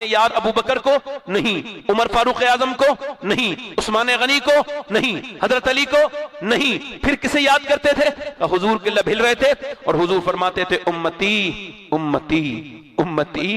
याद अबू बकर को नहीं, उमर फारूक आजम को नहीं, उस्मान गनी को नहीं, हजरत अली को नहीं, फिर किसे याद करते थे? हुजूर के लिए भिल रहे थे और हुजूर फरमाते थे उम्मती उम्मती उम्मती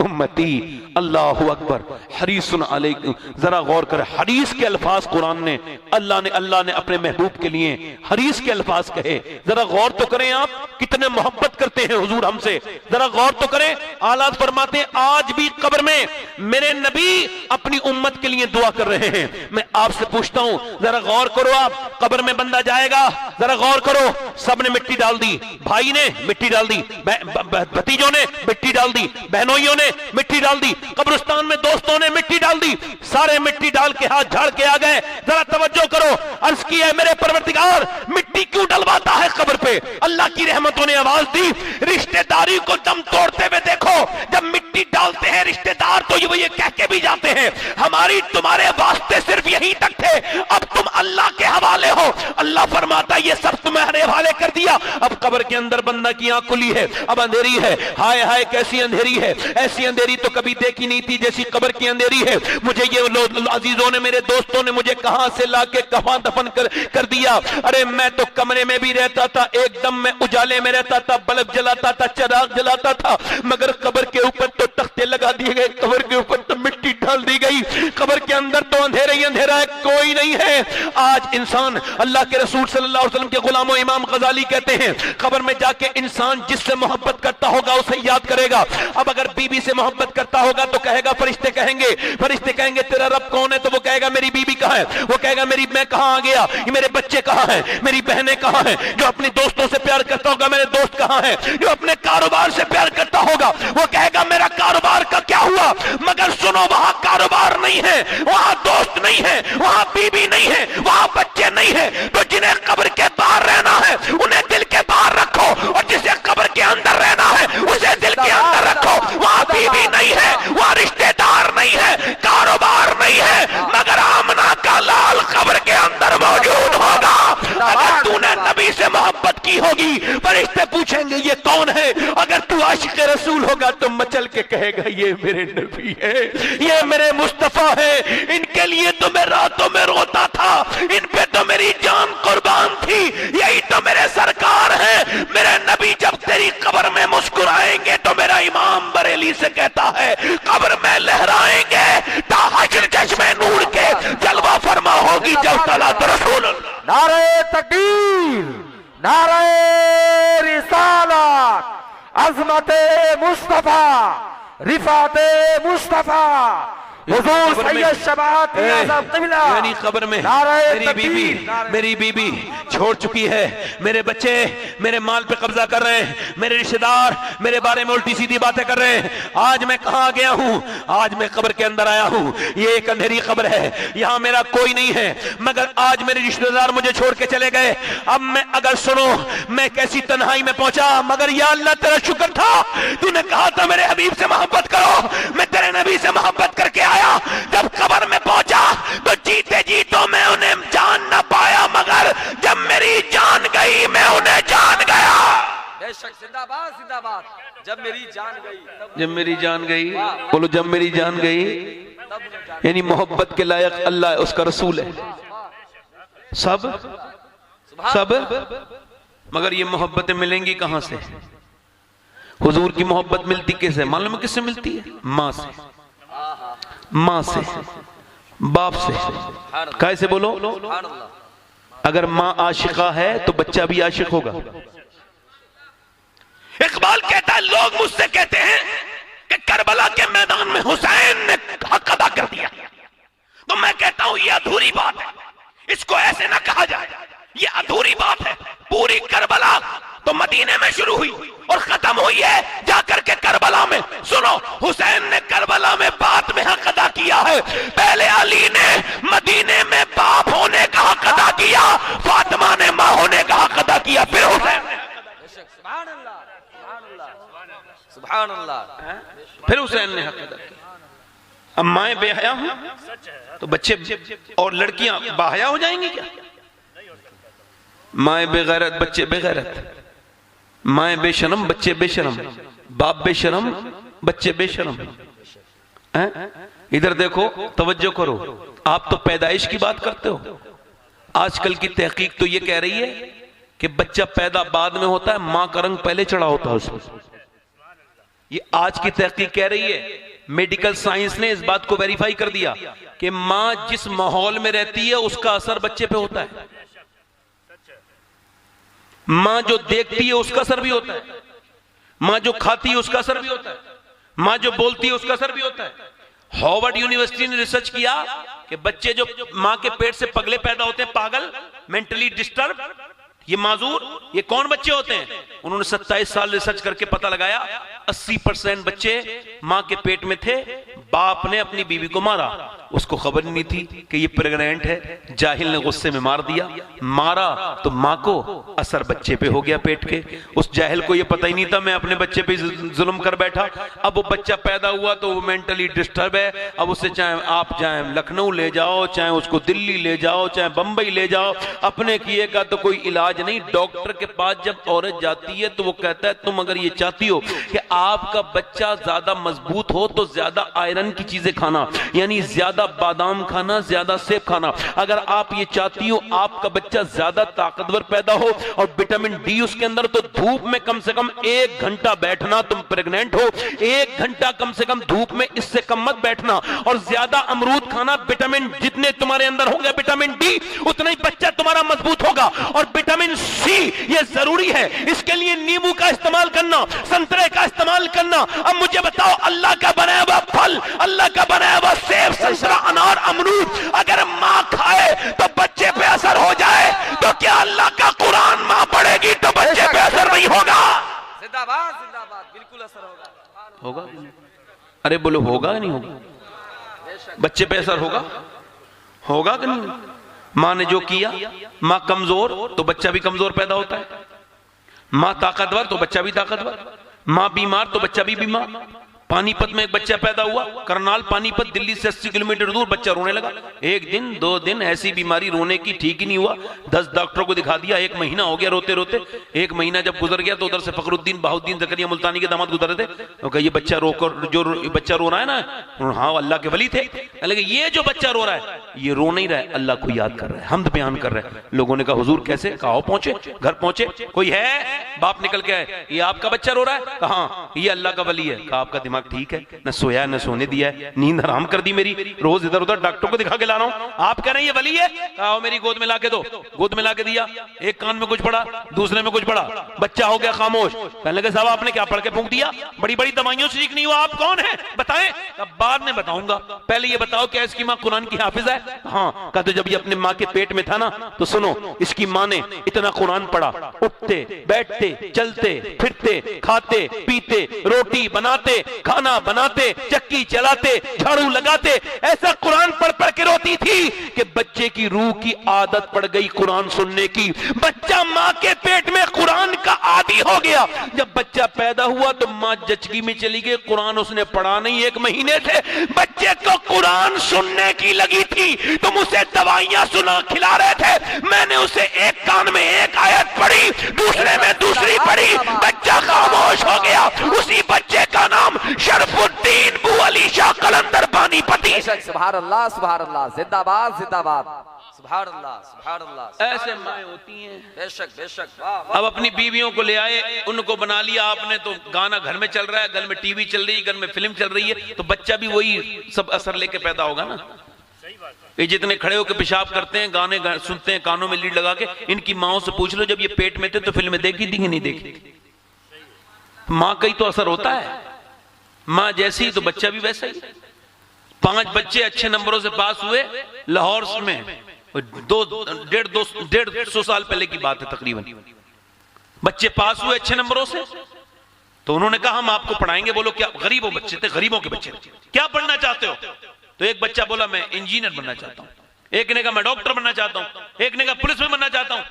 उम्मती। अल्लाहु अकबर। हरीसुन अलैकुम। जरा गौर कर, हरीस के अल्फाज कुरान ने अल्लाह ने अपने महबूब के लिए हरीस के अल्फाज कहे। जरा गौर तो करें, आप कितने मोहब्बत करते हैं हुजूर हमसे, जरा गौर तो करें। आला फरमाते हैं आज भी कब्र में मेरे नबी अपनी उम्मत के लिए दुआ कर रहे हैं। मैं आपसे पूछता हूं, जरा गौर करो, आप कब्र में बंदा जाएगा, जरा गौर करो, सबने मिट्टी डाल दी, भाई ने मिट्टी डाल दी, भतीजों ने मिट्टी डाल दी, बहनोइयों ने मिट्टी डाल दी, कब्रिस्तान में दोस्तों ने मिट्टी डाल दी, सारे मिट्टी डाल के हाथ झाड़ के आ गए। जरा तवज्जो करो, अर्ज की है मेरे परवरदिगार मिट्टी क्यों डलवाता है कब्र पे? अल्लाह की रहमतों ने आवाज दी, रिश्तेदारी को दम तोड़ते हुए देखो। जब मिट्टी डालते हैं रिश्तेदार तो ये कह के भी जाते हैं हमारी तुम्हारे वास्ते सिर्फ यहीं तक थे, अब तुम अल्लाह के हवाले हो। अल्लाह फरमाता ये सब तुम्हारे हवाले कर दिया। अब कब्र के अंदर बंदा की आंख खुली है, अब अंधेरी है, हाय हाय कैसी अंधेरी है, ऐसी अंधेरी तो कभी देखी नहीं थी जैसी कब्र की अंधेरी है। मुझे ये अजीजों ने, मेरे दोस्तों ने मुझे कहां से लाके कहां दफन कर दिया। अरे मैं तो कमरे में भी रहता था, एकदम मैं उजाले में रहता था, बल्ब जलाता था, चिराग जलाता था, मगर कब्र के ऊपर तो तख्ते लगा दिए गए, कब्र के ऊपर तो मिट्टी डाल दी गई, कब्र के अंदर तो अंधेरा ही अंधेरा है, कोई नहीं है। आज इंसान, अल्लाह के रसूल सल्लल्लाहु अलैहि वसल्लम के गुलामों इमाम गजाली कहते हैं कब्र में जाके इंसान जिससे मोहब्बत करता होगा उसे याद करेगा। अब अगर बीबी से मोहब्बत करता होगा तो कहेगा, फरिश्ते कहेंगे तेरा रब कौन है? तो वो कहेगा मेरी बीबी कहां है? वो कहेगा मेरी मैं कहां आ गया, मेरे बच्चे कहां हैं, मेरी बहनें कहां हैं? जो अपने दोस्तों से प्यार करता होगा मेरे दोस्त कहां हैं? जो अपने कारोबार से प्यार करता होगा वो कहेगा मेरा कारोबार का क्या हुआ? मगर सुनो, वहां कारोबार नहीं है, वहां दोस्त नहीं है, वहां बीबी नहीं है, वहां बच्चे नहीं है। तो जिन्हें कब्र के बाहर रहना है उन्हें दिल के बाहर रखो, और जिसे कब्र के अंदर रहना है उसे दिल के अंदर रखो। वहां बीबी नहीं है, वहां रिश्तेदार नहीं है, कारोबार नहीं है, मगर आमना का लाल कब्र के अंदर मौजूद होगा। अगर तूने नबी से मोहब्बत की होगी, फरिश्ते पूछेंगे ये कौन है? अगर तू आशिक रसूल होगा तो मचल के कहेगा ये मेरे नबी है, ये मेरे मुस्तफा है, इनके लिए तो मैं रातों में रोता था, इन पे तो मेरी जान कुर्बान थी, यही तो मेरे सरकार है। मेरे नबी जब तेरी कब्र में मुस्कुराएंगे तो मेरा इमाम बरेली से कहता है कब्र में लहराएंगे ताहशर चश्मे नूर के जलवा फरमा होगी जब तलात रसूल। नारे तकबीर, नारे रिसालत, अज़मते मुस्तफा, रिफाते मुस्तफा, हुजूर सैयद शबात आज़म क़िबला। यानी कब्र में मेरी बीबी छोड़ चुकी है, मेरे बच्चे मेरे माल पे कब्जा कर रहे हैं, मेरे रिश्तेदार मेरे बारे में उल्टी सीधी बातें कर रहे हैं। आज मैं कहां गया हूं? आज मैं कब्र के अंदर आया हूं। ये एक अंधेरी कब्र है, यहां मेरा कोई नहीं है, मगर आज मेरे रिश्तेदार मुझे छोड़ के चले गए। अब मैं, अगर सुनो, मैं कैसी तन्हाई में पहुंचा, मगर या अल्लाह तेरा शुक्र था, तूने कहा था मेरे हबीब से मोहब्बत करो, मैं तेरे नबी से मोहब्बत करके आया। जब कब्र में पहुंचा तो जीते जी तो मैं उन्हें जान ना पाया, मगर जब मेरी जान गई मैं उन्हें जान गया। बेशक, जिंदाबाद जिंदाबाद। जब मेरी जान गई, जब मेरी जान गई, बोलो जब मेरी जान गई। यानी मोहब्बत के लायक अल्लाह है, उसका रसूल है, सब मगर ये मोहब्बतें मिलेंगी कहां से? हुजूर की मोहब्बत मिलती किससे? मालूम है किससे मिलती है? माँ से, माँ से, बाप से। कैसे बोलो? अगर माँ आशिका है तो बच्चा भी आशिक होगा। इकबाल कहता है, लोग मुझसे कहते हैं कि करबला के मैदान में हुसैन ने हक अदा कर दिया, तो मैं कहता हूं ये अधूरी बात है, इसको ऐसे ना कहा जाए, ये अधूरी बात है। पूरी करबला तो मदीने में शुरू हुई और खत्म हुई है जाकर के करबला में। सुनो, हुसैन ने करबला में बाद में हक अदा किया है, पहले अली ने मदीने में बाप होने का हक अदा किया, फातिमा ने मां होने का हक अदा किया, फिर हुसैन ने। सुभान अल्लाह, सुभान अल्लाह, सुभान अल्लाह, फिर हुसैन ने हक अदा किया। अब माएं बेहया हूं तो बच्चे और लड़कियां बाहया हो जाएंगी क्या? माएं बेगैरत, बच्चे बेगैरत, माएं बेशरम, बच्चे बेशरम, बाप बेशरम, बच्चे बेशरम। इधर देखो, तवज्जो करो, आप तो पैदाइश की बात करते हो। आजकल की तहकीक तो ये कह रही है कि बच्चा पैदा बाद में होता है, मां का रंग पहले चढ़ा होता है उसमें। ये आज की तहकीक कह रही है। मेडिकल साइंस ने इस बात को वेरीफाई कर दिया कि मां जिस माहौल में रहती है उसका असर बच्चे पे होता है। मां जो देखती है उसका असर भी होता है, मां जो खाती है उसका असर भी होता है, मां जो बोलती है उसका असर भी होता है। हार्वर्ड यूनिवर्सिटी ने रिसर्च किया कि बच्चे जो मां के पेट से पगले पैदा होते हैं, पागल, मेंटली डिस्टर्ब, ये माजूर, ये कौन बच्चे होते हैं? उन्होंने 27 साल रिसर्च करके पता लगाया 80% बच्चे मां के पेट में थे, बाप ने अपनी बीवी को मारा, उसको खबर नहीं थी कि ये प्रेग्नेंट है, जाहिल ने गुस्से में मार दिया, मारा तो मां को असर बच्चे पे हो गया पेट के। उस जाहिल को ये पता ही नहीं था मैं अपने बच्चे पे जुल्म कर बैठा। अब वो बच्चा पैदा हुआ तो वो मेंटली डिस्टर्ब है। अब उसे चाहे आप चाहे लखनऊ ले जाओ, चाहे उसको दिल्ली ले जाओ, चाहे बंबई ले जाओ, अपने किए का तो कोई इलाज नहीं। डॉक्टर के पास जब औरत जाती है तो वो कहता है तुम अगर ये चाहती हो कि आपका बच्चा ज्यादा मजबूत हो तो ज्यादा आयरन की चीजें खाना, यानी ज्यादा बादाम खाना, ज्यादा सेब खाना। अगर आप ये चाहती हो आपका बच्चा ज्यादा ताकतवर पैदा हो और विटामिन डी उसके अंदर, तो धूप में कम से कम 1 घंटा बैठना। तुम प्रेग्नेंट हो, 1 घंटा कम से कम धूप में, इससे कम मत बैठना। और ज्यादा अमरूद खाना, विटामिन जितने तुम्हारे अंदर होंगे विटामिन डी उतना ही बच्चा तुम्हारा मजबूत होगा। और विटामिन सी ये जरूरी है, इसके लिए नींबू का इस्तेमाल करना, संतरे का इस्तेमाल करना। अब मुझे बताओ, अल्लाह का बनाया हुआ फल, अल्लाह का बनाया हुआ सेब, संतरा, अनार, अमरूद अगर मां खाए तो बच्चे पे असर हो जाए, तो क्या अल्लाह का कुरान मां पढ़ेगी तो बच्चे पे असर नहीं होगा? जिंदाबाद जिंदाबाद, बिल्कुल असर होगा। अरे बोलो, होगा कि नहीं होगा? बच्चे पे असर होगा, होगा कि नहीं? मां ने जो किया, मां कमजोर तो बच्चा भी कमजोर पैदा होता है, मां ताकतवर तो बच्चा भी ताकतवर, मां बीमार तो बच्चा भी बीमार। पानीपत में एक बच्चा पैदा हुआ, करनाल पानीपत, दिल्ली से 80 किलोमीटर दूर, बच्चा रोने लगा। 1 दिन 2 दिन ऐसी बीमारी, रोने की, ठीक ही नहीं हुआ। 10 डॉक्टरों को दिखा दिया, 1 महीना हो गया रोते रोते। 1 महीना जब गुजर गया तो उधर से फखरुद्दीन बहाउद्दीन जकरिया मुल्तानी के दामाद गुजर रहे थे, तो कहा ये बच्चा रोकर, जो बच्चा रो रहा है ना, हाँ अल्लाह के वली थे, लेकिन ये जो बच्चा रो रहा है ये रो नहीं रहा है, अल्लाह को याद कर रहा है, हमद बयान कर रहा है। लोगों ने कहा हुजूर कैसे? कहा पहुंचे, घर पहुंचे, कोई है? बाप निकल के आए, ये आपका बच्चा रो रहा है? कहा ये अल्लाह का वली है। कहा आपका दिमाग ठीक है? न सोया न सोने दिया है, नींद हराम कर दी मेरी, रोज इधर उधर डॉक्टर को दिखा के ला रहा हूं, आप कह रहे हैं ये वली है? कहा मेरी गोद में ला के दो। गोद में ला के दिया, एक कान में कुछ पड़ा, दूसरे में कुछ पड़ा, बच्चा हो गया खामोश। कहने लगे साहब आपने क्या पढ़ के फूंक दिया? बड़ी बड़ी दवाइयों से ठीक नहीं हुआ, आप कौन है बताएं? अब बाद में बताऊंगा, पहले ये बताओ क्या इसकी मां कुरान की हाफिज है? हाँ। कहा तो जब ये अपने मां के पेट में था ना, तो सुनो, इसकी मां ने इतना कुरान पढ़ा, उठते बैठते चलते फिरते खाते पीते रोटी बनाते खाना बनाते चक्की चलाते झाड़ू लगाते ऐसा कुरान पढ़ पढ़ के रोती थी कि बच्चे की रूह की आदत पड़ गई कुरान सुनने की। बच्चा मां के पेट में कुरान का आदी हो गया। जब बच्चा पैदा हुआ तो मां जचगी में चली गई, कुरान उसने पढ़ा नहीं। 1 महीने से बच्चे को कुरान सुनने की लगी थी, तुम उसे दवाइयां सुना खिला रहे थे, मैंने उसे एक कान में 1 आयत पढ़ी, दूसरे में दूसरी पढ़ी, बच्चा खामोश हो गया। उसी बच्चे का नाम शरफुद्दीन बू अली शाह कलंदर पानीपति। सुभान अल्लाह, सुभान अल्लाह, जिंदाबाद जिंदाबाद, सुभान अल्लाह, सुभान अल्लाह। ऐसे माएं होती हैं। बेशक बेशक। अब अपनी बीवियों को ले आए, उनको बना लिया आपने, तो गाना घर में चल रहा है, घर में टीवी चल रही है, घर में फिल्म चल रही है, तो बच्चा भी वही सब असर लेके पैदा होगा ना। ये जितने खड़े होकर पेशाब करते हैं, गाने सुनते हैं कानों में लीड लगा के, इनकी माओं से पूछ लो जब ये पेट में थे तो फिल्में देखी थी कि नहीं देखी थी? मां का ही तो असर होता है, मां जैसी तो बच्चा भी वैसा ही। 5 बच्चे अच्छे नंबरों से पास हुए लाहौर में, 150 साल पहले की बात है तकरीबन। बच्चे पास हुए अच्छे नंबरों से, तो उन्होंने कहा हम आपको पढ़ाएंगे। बोलो क्या? गरीबों बच्चे थे, गरीबों के बच्चे थे, क्या पढ़ना चाहते हो? तो एक बच्चा बोला मैं इंजीनियर बनना चाहता हूं, एक ने कहा मैं डॉक्टर बनना चाहता हूं, एक ने कहा पुलिस में बनना चाहता हूं।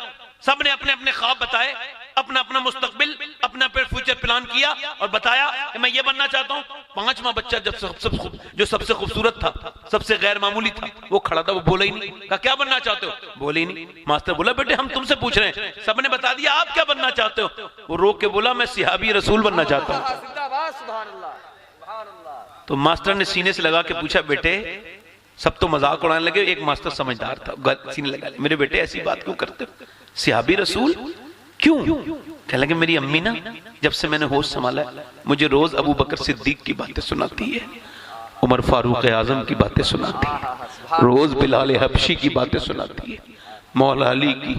सबने अपने अपने ख्वाब बताए, अपना अपना मुस्तकबिल, अपना फ्यूचर प्लान किया और बताया कि मैं ये बनना चाहता हूं। 5वां बच्चा जब जो सबसे खूबसूरत था, सबसे गैर मामूली था, वो खड़ा था, वो बोला ही नहीं। कहा क्या बनना चाहते हो? बोले ही नहीं। मास्टर बोला बेटे हम तुमसे पूछ रहे हैं, सबने बता दिया, आप क्या बनना चाहते हो? वो रोक के बोला मैं सिहाबी रसूल बनना चाहता हूं। जिंदाबाद, सुभान अल्लाह, सुभान अल्लाह। तो मास्टर ने सीने से लगा के पूछा, बेटे सब तो मजाक उड़ाने लगे, एक मास्टर समझदार था, सीने लगा, मेरे बेटे ऐसी बात क्यों करते हो, सिहाबी रसूल क्यों? कहने लगे मेरी अम्मी ना जब से मैंने होश संभाला मुझे रोज अबू बकर सिद्दीक की बातें सुनाती है, उमर फारूक आजम की बातें सुनाती है, रोज बिलाल हबशी की बातें सुनाती है, मौला अली की।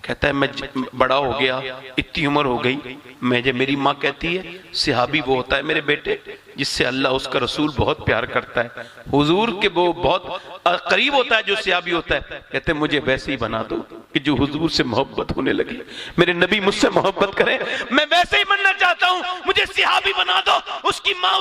कहता है मैं बड़ा हो गया, इतनी उम्र हो गई, मेरी माँ कहती है सिहाबी वो होता है मेरे बेटे जिससे अल्लाह उसका रसूल बहुत प्यार करता है, हुजूर के वो बहुत करीब होता है जो सिहाबी होता है। कहते हैं मुझे वैसे ही बना दो कि जो हुजूर से मोहब्बत होने लगे, मेरे नबी मुझसे मोहब्बत करें, मैं वैसे ही बनना चाहता हूं, मुझे सिहाबी बना दो। उसकी माँ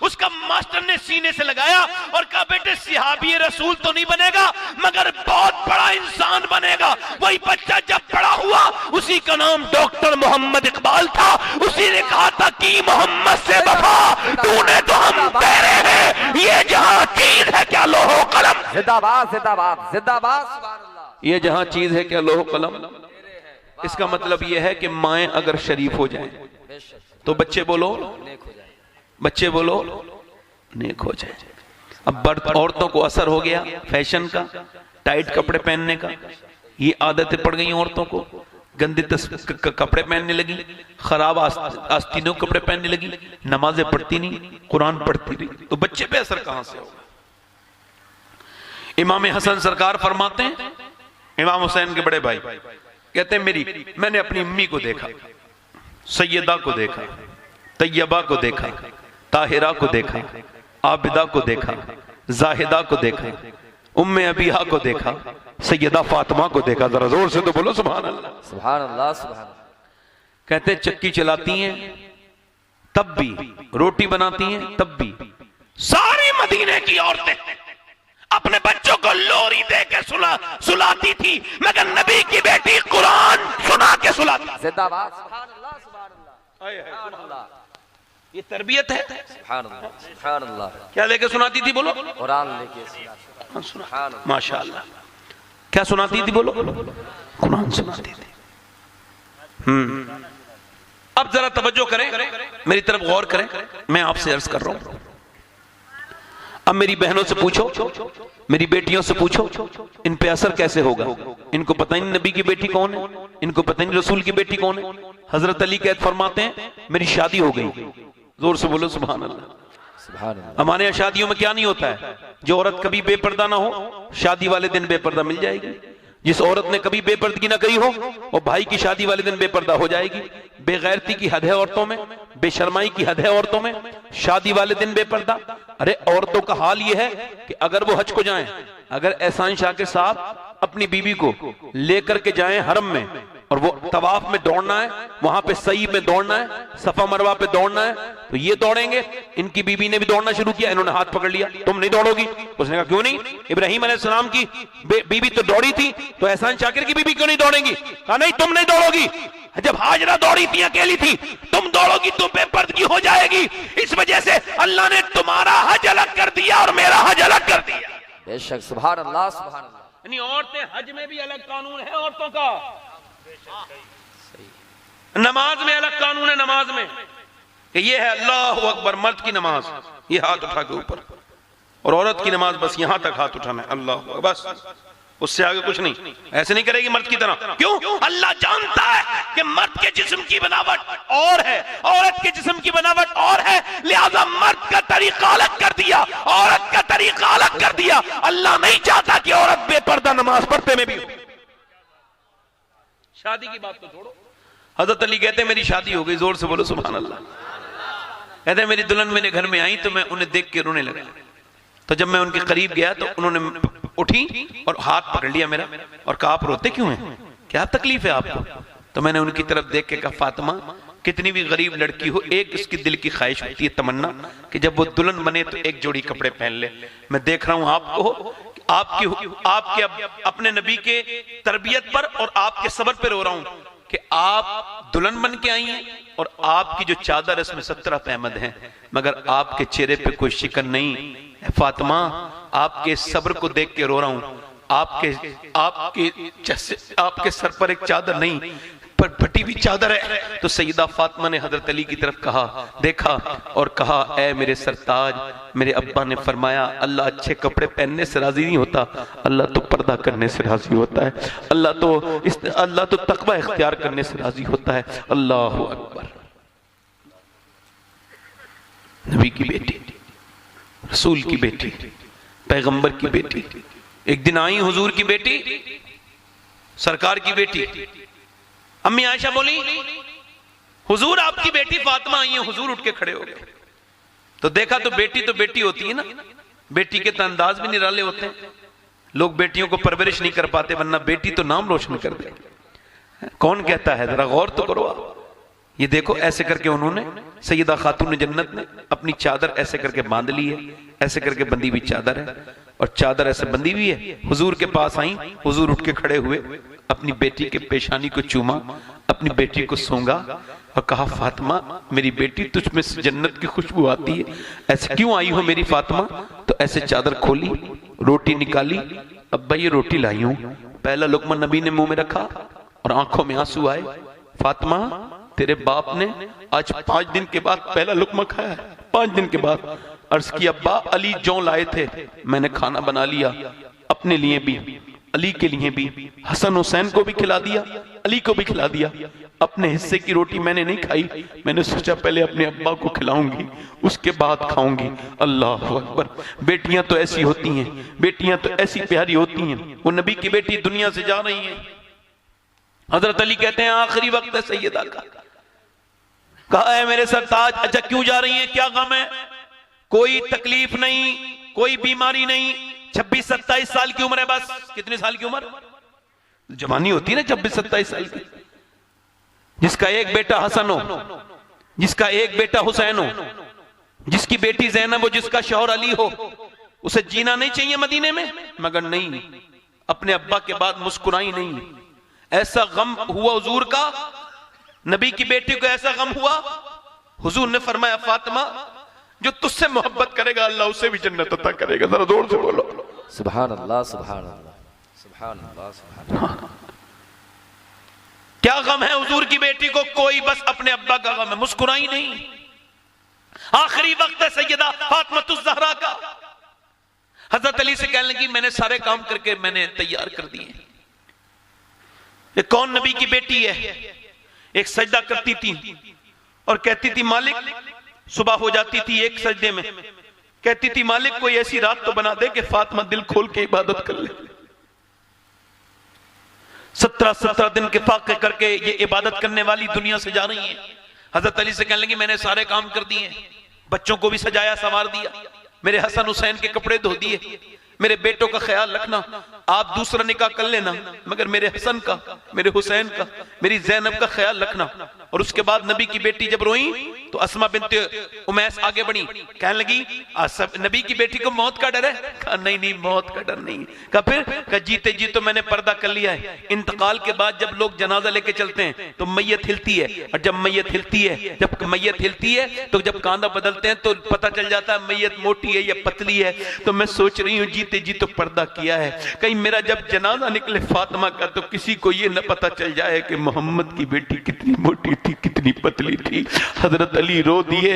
उसका मास्टर ने सीने से लगाया और कहा बेटे सिहाबी रसूल तो नहीं बनेगा मगर बहुत बड़ा इंसान बनेगा। वही बच्चा जब बड़ा हुआ उसी का नाम डॉक्टर मोहम्मद इकबाल था, उसी ने कहा था कि मोहम्मद से वफा तूने तो हम तेरे हैं, ये जहां चीज है क्या लोहो कलम, जिंदाबाद जिंदाबाद जिंदाबाद, सुभान अल्लाह, ये जहां चीज है क्या लोहो कलम। इसका मतलब यह है कि माएं अगर शरीफ हो जाएं तो बच्चे बोलो बच्चे बोलो नेक हो जाए। अब औरतों को असर हो गया फैशन का, टाइट कपड़े पहनने का, ये आदतें पड़ गई औरतों को, गंदे कपड़े पहनने लगी, खराब आस्तीनों कपड़े पहनने लगी, नमाजें पढ़ती नहीं, कुरान पढ़ती नहीं, तो बच्चे पे असर कहां से होगा। इमाम हसन सरकार फरमाते हैं, इमाम हुसैन के बड़े भाई कहते हैं मैंने अपनी अम्मी को देखा, सैयदा को देखा, तैयबा को देखा, ताहिरा को देखा, आबिदा को देखा, जाहिदा को देखा, उम्मे अबीहा को देखा, सैयदा फातिमा को देखा। जरा जोर से तो बोलो सुभान अल्लाह, सुभान अल्लाह, सुभान अल्लाह। कहते चक्की चलाती हैं तब भी, रोटी बनाती हैं तब भी, सारी मदीने की औरतें अपने बच्चों को लोरी दे के सुलाती थी मगर नबी की बेटी कुरान सुना के सुलाती। जिंदाबाद, सुभान अल्लाह, सुभान अल्लाह, सुभान अल्लाह। ये तरबियत है। सुभान अल्लाह, सुभान अल्लाह। क्या लेके सुनाती थी बोलो? कुरान लेके सुना। माशाअल्लाह। क्या सुनाती थी बोलो? कुरान सुनाती थी। अब जरा तवज्जो करें, मेरी तरफ गौर करें, मैं आपसे अर्ज कर रहा हूं। अब मेरी बहनों से पूछो, मेरी बेटियों से पूछो, इन पे असर कैसे होगा? इनको पता ही नहीं नबी की बेटी कौन है, इनको पता नहीं रसूल की बेटी कौन है। हजरत अली कैद फरमाते हैं मेरी शादी हो गई, जोर से बोलो सुभान अल्लाह, सुभान अल्लाह। हमारे यहाँ शादियों में क्या नहीं होता है, जो औरत कभी बेपर्दा ना हो शादी वाले दिन बेपर्दा मिल जाएगी, जिस औरत ने कभी बेपर्दगी ना करी हो और भाई की शादी वाले दिन बेपर्दा हो जाएगी। बेगैरती की हद है औरतों में, बेशर्माई की हद है औरतों में, शादी वाले दिन बेपर्दा। अरे औरतों का हाल यह है कि अगर वो हज को जाएं, अगर एहसान शाकिर साहब अपनी बीवी को लेकर के जाएं हरम में और वो तवाफ में दौड़ना है, वहां पे सई में दौड़ना है, सफा मरवा पे दौड़ना है, तो ये दौड़ेंगे। इनकी बीवी ने भी दौड़ना शुरू किया, इन्होंने हाथ पकड़ लिया, तुम नहीं दौड़ोगी। उसने कहा क्यों नहीं? इब्राहिम अलैहिस्सलाम की बीवी तो दौड़ी थी, तो एहसान शाकिर की बीवी क्यों नहीं दौड़ेंगी? कहा नहीं तुम नहीं दौड़ोगी। जब हाजरा दौड़ी थी अकेली थी, तुम दौड़ोगी तो बेपर्दगी हो जाएगी। इस वजह से अल्लाह ने तुम्हारा हज अलग कर दिया और मेरा हज अलग कर दिया। बेशक, सुभान अल्लाह, सुभान अल्लाह। यानी औरतें हज में भी अलग कानून है औरतों का, नमाज में अलग कानून है, नमाज में कि ये है अल्लाहु अकबर मर्द की नमाज, ये हाथ उठा के ऊपर, और औरत की नमाज बस यहां तक हाथ उठाना है, अल्लाह बस, उससे आगे कुछ नहीं। ऐसे नहीं करेगी मर्द की तरह। क्यों? अल्लाह जानता है कि मर्द के जिस्म की बनावट और है, औरत के जिस्म की बनावट और है, लिहाजा मर्द का तरीका अलग कर दिया, औरत का तरीका अलग कर दिया। अल्लाह नहीं चाहता कि औरत बेपर्दा नमाज पढ़ते में भी हो। शादी की बात तो छोड़ो, हजरत अली कहते हैं मेरी शादी हो गई, जोर से बोलो सुभान अल्लाह। कहते हैं मेरी दुल्हन मेरे घर में आई तो मैं उन्हें देख के रोने लगा, तो जब मैं उनके करीब गया तो उन्होंने उठी और हाथ पकड़ लिया मेरा और कहा आप रोते क्यों हैं, क्या तकलीफ है आपको? तो मैंने उनकी तरफ देख के कहा फातिमा, कितनी भी गरीब लड़की हो, एक इसकी दिल की ख्वाहिश होती है, तमन्ना कि जब वो दुल्हन बने तो एक जोड़ी कपड़े पहन ले। मैं देख रहा हूं आपको, आपके अपने नबी के तरबियत पर और आपके सब्र पर रो रहा हूं कि आप दुल्हन बन के आई हैं और आपकी जो चादर इसमें 17 अहमद हैं, मगर आपके चेहरे पे कोई शिकन नहीं। फातिमा, आपके सब्र को देख के रो रहा हूं, आपके सर पर एक चादर नहीं, पर फटी हुई चादर है। तो सैयदा फातिमा ने हजरत अली की तरफ कहा, देखा और कहा, ऐ मेरे सरताज, मेरे अब्बा ने फरमाया अल्लाह अच्छे कपड़े पहनने से राजी नहीं होता, अल्लाह तो पर्दा करने से राजी होता है, अल्लाह तो तकवा इख्तियार करने से राजी होता है। अल्लाहु अकबर। नबी की बेटी, रसूल की बेटी, पैगंबर की बेटी, एक दिन आई हुजूर की बेटी, सरकार की बेटी, अम्मी आयशा बोली हुजूर आपकी बेटी फातिमा आई है। हुजूर उठ के खड़े हो गए। तो देखा तो बेटी होती है ना, बेटी के तो अंदाज भी निराले होते हैं। लोग बेटियों को परवरिश नहीं कर पाते, वरना बेटी तो नाम रोशन कर दे। कौन कहता है, जरा गौर तो करो आप। ये देखो ऐसे करके उन्होंने, सैयदा खातून जन्नत ने अपनी चादर ऐसे करके बांध ली है, ऐसे करके बंधी हुई चादर है और चादर ऐसे बंधी हुई है। हुजूर के पास आई, हुजूर उठ के खड़े हुए, अपनी बेटी के पेशानी को चूमा, अपनी बेटी को सूंघा और कहा, फातिमा मेरी बेटी, तुझ में से जन्नत की खुशबू आती है, ऐसे क्यों आई हो मेरी फातिमा? तो ऐसे चादर खोली, रोटी निकाली, अब्बा ये रोटी लाई हूं। पहला लुकमा नबी ने मुंह में रखा और आंखों में आंसू आए। फातिमा तेरे बाप ने आज 5 दिन के बाद पहला लुकमा खाया है। 5 दिन के बाद। अर्ज की, अब्बा अली जौ लाए थे, मैंने खाना बना लिया, अपने लिए भी, अली के लिए भी, हसन हुसैन को भी खिला दिया, अली को भी खिला दिया। अपने हिस्से की रोटी मैंने नहीं खाई, मैंने सोचा पहले अपने अब्बा को खिलाऊंगी, उसके बाद खाऊंगी। अल्लाह अकबर। बेटियां तो ऐसी होती हैं, बेटियां तो ऐसी प्यारी होती हैं। वो नबी की बेटी दुनिया से जा रही है। हजरत अली कहते हैं आखिरी वक्त है सैयदा का। कहा है मेरे सरताज, अच्छा क्यों जा रही है, क्या गम है? कोई तकलीफ नहीं, कोई बीमारी नहीं, 26-27 साल की उम्र है बस। कितने साल की उम्र? जवानी होती है ना 26-27 साल की। जिसका एक बेटा हसन हो, जिसका एक बेटा हुसैन हो, जिसकी बेटी ज़ैनब हो, जिसका शौहर अली हो, उसे जीना नहीं चाहिए मदीने में? मगर नहीं, अपने अब्बा के बाद मुस्कुराई नहीं। ऐसा गम हुआ हुजूर का, नबी की बेटी को ऐसा गम हुआ, हुजूर ने फरमाया फातिमा जो तुझसे मोहब्बत करेगा अल्लाह उसे भी जन्नत अता करेगा। जरा जोर से बोलो सुभान अल्लाह, सुभान अल्लाह, सुभान अल्लाह, सुभान अल्लाह। क्या गम है हुजूर की बेटी को? कोई, बस अपने अब्बा का गम है, मुस्कुराई नहीं। आखिरी वक्त है सैयदा फातिमा ज़हरा का। हजरत अली से कहने लगी मैंने सारे काम करके मैंने तैयार कर दिए। ये कौन नबी की बेटी है? एक सजदा करती थी और कहती थी मालिक, सुबह हो जाती थी एक सजदे में, कहती थी मालिक कोई ऐसी रात तो बना दे कि फातिमा दिल खोल के इबादत कर ले। 17 दिन के फाके करके ये इबादत करने वाली दुनिया से जा रही है। हजरत अली से कहने लगी मैंने सारे काम कर दिए, बच्चों को भी सजाया संवार दिया, मेरे हसन हुसैन के कपड़े धो दिए, मेरे बेटों का ख्याल रखना, आप दूसरा निकाह कर लेना, मगर मेरे हसन का, मेरे हुसैन का, मेरी ज़ैनब का ख्याल रखना। और उसके बाद नबी की बेटी जब रोई तो अस्मा बिन्ते उमैस आगे बढ़ी, कहने लगी नबी की बेटी को मौत का डर है? कहा नहीं नहीं, मौत का डर नहीं। कहा फिर? कहा जीते जी तो मैंने पर्दा कर लिया है, इंतकाल के बाद जब लोग जनाजा लेके चलते हैं तो मैयत हिलती है, और जब मैयत हिलती है, जब मैयत हिलती है तो जब कांधा बदलते हैं तो पता चल जाता है मैयत मोटी है या पतली है। तो मैं सोच रही हूँ जीते जी तो पर्दा किया है, कहीं मेरा जब जनाजा निकले फातिमा का तो किसी को ये न पता चल जाए कि मोहम्मद की बेटी कितनी मोटी थी, कितनी पतली थी। हजरत अली रो दिए,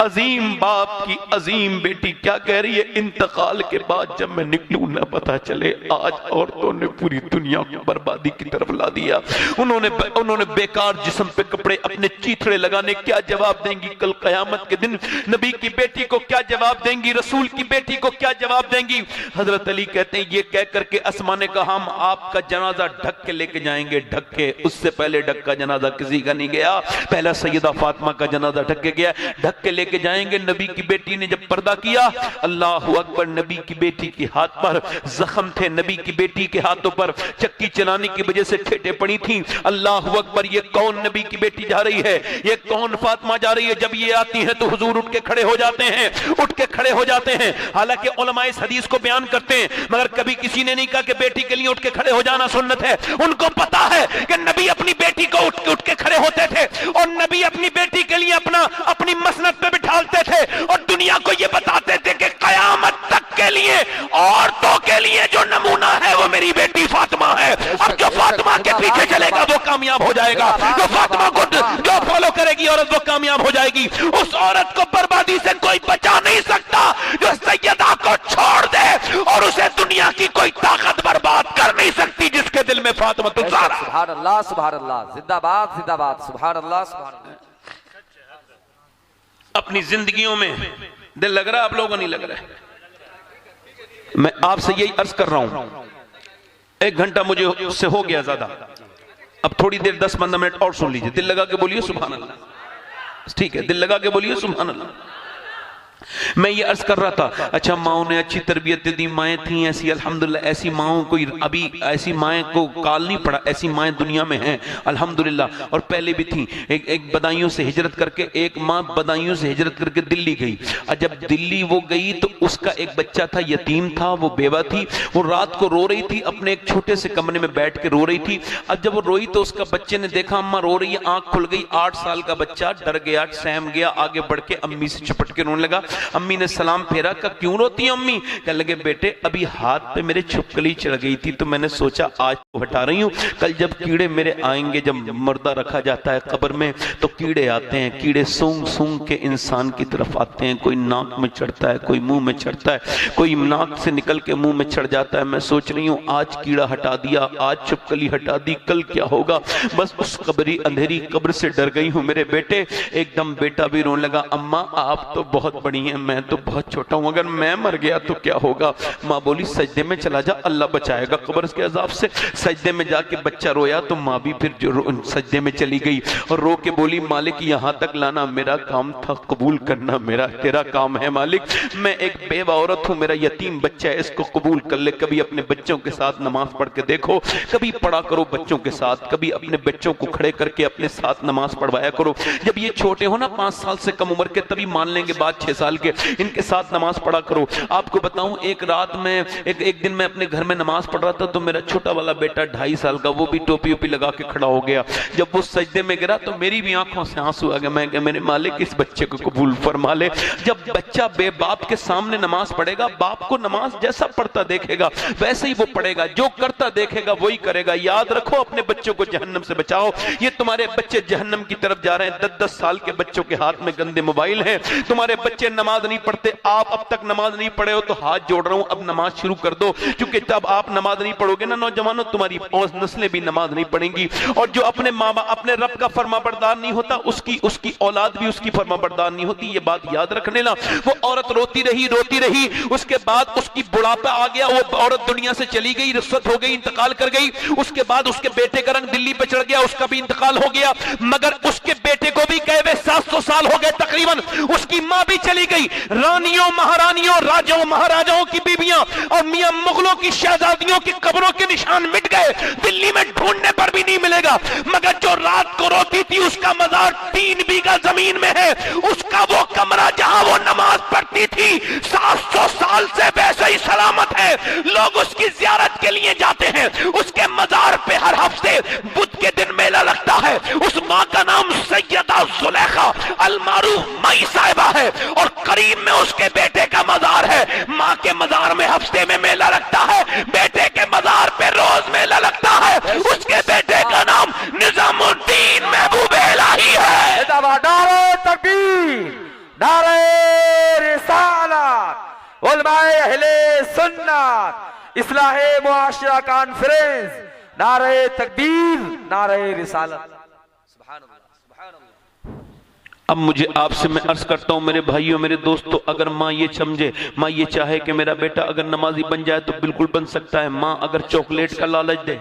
अजीम बाप की अजीम बेटी क्या कह रही है, इंतकाल के बाद जब मैं निकलूं न पता चले। आज औरतों ने पूरी दुनिया को बर्बादी की तरफ ला दिया। उन्होंने बेकार जिस्म पे कपड़े अपने चीथड़े लगाने, क्या जवाब देंगी कल कयामत के दिन? नबी की बेटी को क्या जवाब देंगी? रसूल की बेटी को क्या जवाब देंगी? हजरत अली कहते हैं ये कह करके अस्मा ने कहा हम आपका जनाजा ढक के लेके जाएंगे, ढक के। उससे पहले ढक का जनाजा किसी का नहीं गया, पहला सैयदा फातिमा का जनाजा ढक के गया, ढक के लेके जाएंगे। नबी की बेटी ने जब पर्दा किया, अल्लाह अकबर, नबी की बेटी के हाथ पर जख्म थे, नबी की बेटी के हाथों पर चक्की चलाने की वजह से ठेटे पड़ी थी। अल्लाह अकबर, ये कौन नबी की बेटी जा रही है, ये कौन फातिमा जा रही है? जब ये आती है तो हुजूर उठ के खड़े हो जाते हैं, उठ के खड़े हो जाते हैं। हालांकि उलमा इस हदीस को बयान करते हैं, मगर कभी किसी ने नहीं कहा कि बेटी के लिए उठ के खड़े हो जाना सुन्नत है। उनको पता है कि नबी अपनी बेटी को उठ के खड़े होते थे और नबी अपनी बेटी के लिए अपनी मसनद पे बिठालते थे और दुनिया को ये बताते थे कि कयामत तक के लिए औरतों के लिए जो नमूना है वो मेरी बेटी फातिमा है। अब जो फातिमा के पीछे चलेगा वो कामयाब हो जाएगा, जो फातिमा को जो फॉलो करेगी औरत वो कामयाब हो जाएगी। उस औरत को बर्बादी से कोई बचा नहीं सकता जो सैयदा को छोड़ दे, और उसे दुनिया की कोई ताकत बर्बाद कर नहीं सकती जिसके दिल में फातिमा तो ज़हरा। सुभान अल्लाह, सुभान अल्लाह, जिंदाबाद जिंदाबाद, सुभान अल्लाह, सुभान अल्लाह। अपनी जिंदगियों में दिल लग रहा है, आप लोगों को नहीं लग रहा है? मैं आपसे यही अर्ज कर रहा हूं, 1 घंटा मुझे उससे हो गया ज्यादा, अब थोड़ी देर 10-15 मिनट और सुन लीजिए। दिल लगा के बोलिए सुभान अल्लाह, ठीक है? दिल लगा के बोलिए सुभान अल्लाह। मैं ये अर्ज कर रहा था, अच्छा माओ ने अच्छी तरबियत दी, माएँ थी ऐसी, अल्हम्दुलिल्लाह। ऐसी माओं को अभी ऐसी माएँ को काल नहीं पड़ा, ऐसी माएँ दुनिया में हैं अल्हम्दुलिल्लाह, और पहले भी थी। एक बदायूं से हिजरत करके, एक माँ बदायूं से हिजरत करके दिल्ली गई, और जब दिल्ली वो गई तो उसका एक बच्चा था, यतीम था, वो बेवा थी। वो रात को रो रही थी, अपने एक छोटे से कमरे में बैठ के रो रही थी। अब जब वो रोई तो उसका बच्चे ने देखा अम्मा रो रही है, आंख खुल गई। 8 साल का बच्चा डर गया, सहम गया, आगे बढ़ के अम्मी से चिपट के रोने लगा। अम्मी ने सलाम फेरा, का क्यों रोती है अम्मी? कहने लगे बेटे अभी हाथ पे मेरे छिपकली चढ़ गई थी तो मैंने सोचा आज तो हटा रही हूँ, कल जब कीड़े मेरे आएंगे, जब मुर्दा रखा जाता है कब्र में तो कीड़े आते हैं, कीड़े सूंघ सूंघ के इंसान की तरफ आते हैं, कोई नाक में चढ़ता है, कोई मुंह में चढ़ता है, कोई नाक से निकल के मुंह में चढ़ जाता है। मैं सोच रही हूँ आज कीड़ा हटा दिया, आज छिपकली हटा दी, कल क्या होगा? बस उस कब्री अंधेरी कब्र से डर गई हूँ मेरे बेटे। एकदम बेटा भी रोने लगा, अम्मा आप तो बहुत बड़ी हैं, मैं तो बहुत छोटा हूं, अगर मैं मर गया तो क्या होगा? माँ बोली सजदे में चला जा, अल्लाह बचाएगा कब्र के अजाब से। सजदे में जाके बच्चा रोया तो माँ भी फिर सजदे में चली गई और रो के बोली मालिक यहाँ तक लाना मेरा काम था, कबूल करना मेरा तेरा काम है मालिक। मैं एक बेवा औरत हूँ, मेरा यतीम बच्चा है, इसको कबूल कर ले। कभी अपने बच्चों के साथ नमाज पढ़ के देखो, कभी पढ़ा करो बच्चों के साथ, कभी अपने बच्चों को खड़े करके अपने साथ नमाज पढ़वाया करो। जब ये छोटे हो ना 5 साल से कम उम्र के, तभी मान लेंगे बात 6 साल के, इनके साथ नमाज पढ़ा करो। आपको बताऊं एक रात में एक दिन मैं अपने घर में नमाज पढ़ रहा था तो मेरा छोटा वाला बेटा 2.5 साल का, वो भी टोपी ओपी लगा के खड़ा हो गया। जब वो सजदे में गिरा तो मेरी भी आंखों से आंसू आ गए। मैं क्या मेरे मालिक इस बच्चे को कबूल फरमा ले। जब बच्चा बाप के सामने नमाज पढ़ेगा, बाप को नमाज जैसा पढ़ता देखेगा वैसे ही वो पढ़ेगा, जो करता देखेगा वही करेगा। याद रखो अपने बच्चों को जहन्नम से बचाओ। ये तुम्हारे बच्चे जहन्नम की तरफ जा रहे हैं। 10-10 साल के बच्चों के हाथ में गंदे मोबाइल हैं, तुम्हारे बच्चे नमाज नहीं पढ़ते। आप अब तक नमाज नहीं पढ़े हो तो हाथ जोड़ रहा हूं, अब नमाज शुरू कर दो, क्योंकि तब आप नमाज नहीं पढ़ोगे ना नौजवानों, तुम्हारी नस्लें भी नमाज नहीं पढ़ेंगी। और जो अपने माँ बाप अपने रब का फरमाबरदार नहीं होता, उसकी औलाद भी उसकी फरमाबरदार नहीं होती। ये बात याद रख लेना। वो औरत रोती रही, उसके बाद उसकी बुढ़ापा आ गया, वो औरत दुनिया से चली गई, रुखसत हो गई, इंतकाल कर गई। उसके बाद उसके बेटे का रंग दिल्ली पे चढ़ गया, उसका भी इंतकाल हो गया। मगर उसके बेटे को भी कहे 700 साल हो गए तकरीबन, उसकी मां भी चली गई। रानियों महारानियों राजाओं महाराजाओं की बीबियां और मियां मुगलों की शहजादियों की कब्रों के निशान मिट गए, दिल्ली में ढूंढने पर भी नहीं मिलेगा। मगर जो रात को रोती थी उसका मजार 3 बीघा जमीन में है, उसका वो कमरा जहां वो नमाज पढ़ती थी 700 साल से वैसे ही सलामत है। लोग उसकी जियारत के लिए जाते हैं। उसके मजार पे हर हफ्ते बुध के दिन मेला लगता है। उस मां का नाम सैयदा जुलेखा अल-मारूफ मई साहिबा है और करीब में उसके बेटे का मजार है। मां के मजार में हफ्ते में मेला लगता है, बेटे के मजार पे रोज मेला लगता है। उसके बेटे का नाम निजामुद्दीन महबूब इलाही है। नारे तकबीर, नारे रिसालत, उलमाए अहले सुन्नत, इस्लाहे मुआशरा कॉन्फ्रेंस, नारे तकबीर, नारे रिसालत। अब मुझे आपसे मैं अर्ज करता हूं मेरे भाइयों मेरे दोस्तों, अगर माँ ये समझे, माँ ये चाहे कि मेरा बेटा अगर नमाजी बन जाए तो बिल्कुल बन सकता है। माँ अगर चॉकलेट का लालच दे,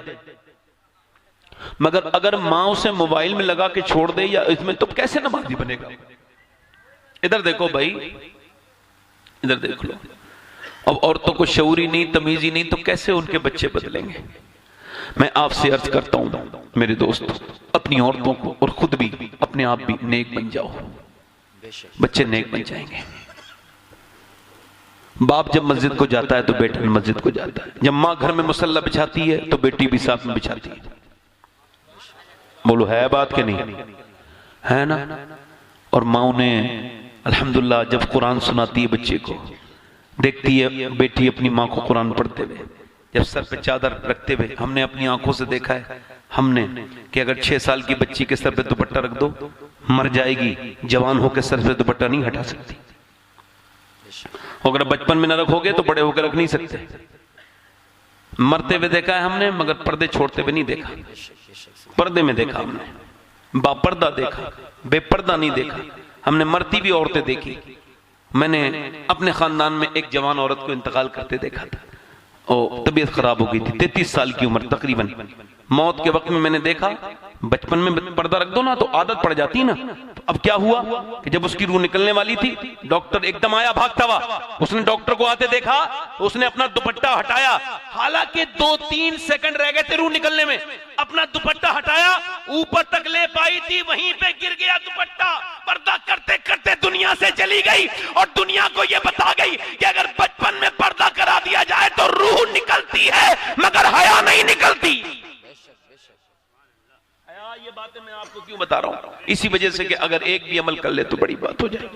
मगर अगर माँ उसे मोबाइल में लगा के छोड़ दे या इसमें, तो कैसे नमाजी बनेगा? इधर देखो भाई, इधर देख लो। अब औरतों को शऊर ही नहीं, तमीज ही नहीं, तो कैसे उनके बच्चे बदलेंगे? मैं आपसे अर्ज करता हूं मेरे दोस्तों, अपनी औरतों को और खुद भी अपने आप भी नेक बन जाओ, बच्चे नेक बन जाएंगे। बाप जब मस्जिद को जाता है तो बेटा मस्जिद को जाता है। जब माँ घर में मुसल्ला बिछाती है तो बेटी भी साथ में बिछाती है। बोलो है बात के नहीं है ना? और माँ ने अल्हम्दुलिल्लाह जब कुरान सुनाती है बच्चे को, देखती है बेटी अपनी माँ को कुरान पढ़ते हुए, जब सर पे चादर रखते हुए हमने अपनी आंखों से देखा है हमने कि अगर 6 साल की बच्ची के सर पे दुपट्टा रख दो मर जाएगी, जवान होकर सर पे दुपट्टा नहीं हटा सकती। अगर बचपन में न रखोगे तो बड़े होकर रख नहीं सकते। मरते हुए देखा है हमने, मगर पर्दे छोड़ते हुए नहीं देखा। पर्दे में देखा हमने, बापर्दा देखा, बेपर्दा नहीं देखा। हमने मरती भी औरतें देखी। मैंने अपने खानदान में एक जवान औरत को इंतकाल करते देखा था और तबीयत खराब हो गई थी, 33 साल की उम्र तकरीबन। मौत के वक्त में मैंने देखा, बचपन में पर्दा रख दो ना तो आदत पड़ जाती ना। तो अब क्या हुआ कि जब उसकी रूह निकलने वाली थी, डॉक्टर एकदम आया भागता हुआ। उसने डॉक्टर को आते देखा, उसने अपना दुपट्टा हटाया। हालांकि 2-3 सेकंड रह गए थे रूह निकलने में। अपना दुपट्टा हटाया, ऊपर तक ले पाई थी, वहीं पे गिर गया दुपट्टा। पर्दा करते करते दुनिया से चली गई और दुनिया को यह बता गई कि अगर बचपन में पर्दा करा दिया जाए तो रूह निकलती है मगर हया नहीं निकलती। ये बातें मैं आपको क्यों बता रहा हूं? इसी वजह से कि अगर एक भी अमल कर ले तो बड़ी बात हो जाए।